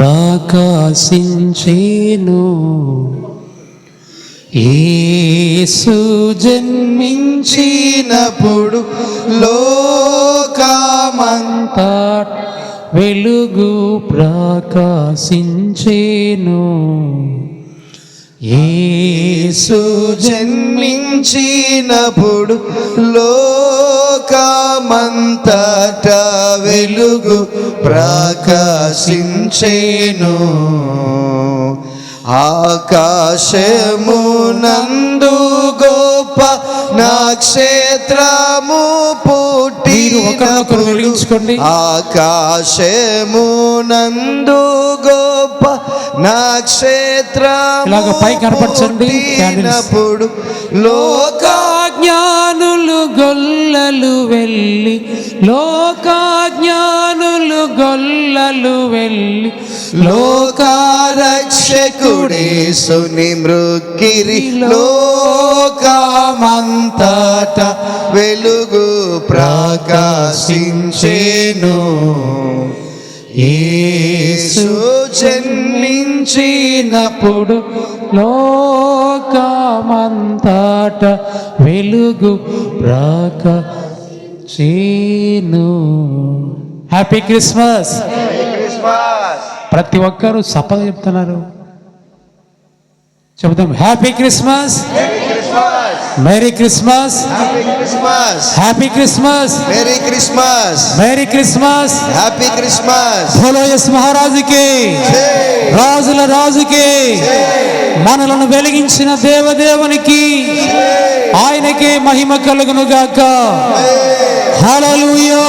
ప్రకాశించేను. యేసు జన్మించినప్పుడు లోకమంతా వెలుగు ప్రకాశించేను. యేసు జన్మించినప్పుడు లోకమంతటా వెలుగు ప్రకాశించేను. ఆకాశమునందు గొప్ప నక్షత్రము పుట్టినప్పుడు, ఆకాశమునందు గొప్ప నక్షత్రము పుట్టినప్పుడు లోకజ్ఞానులు గొల్లలు వెళ్ళి, లోకజ్ఞానులు గొల్లలు వెళ్ళి లోకరక్షకుడేసుని మృక్కిరి. లోకమంతట వెలుగు ప్రకాశించేను. యేసు జన్మించినప్పుడు లోకమంతట వెలుగు ప్రకాశించేను. Happy Christmas. ప్రతి ఒక్కరూ సపద చెప్తున్నారు. చెబుతాం happy Christmas, merry Christmas, happy Christmas, merry Christmas, merry Christmas, happy Christmas. బోలో యేసు మహారాజుకి, రాజుల రాజుకి, మనలను వెలిగించిన దేవదేవునికి, ఆయనకే మహిమ కలుగును గాక. హల్లెలూయా.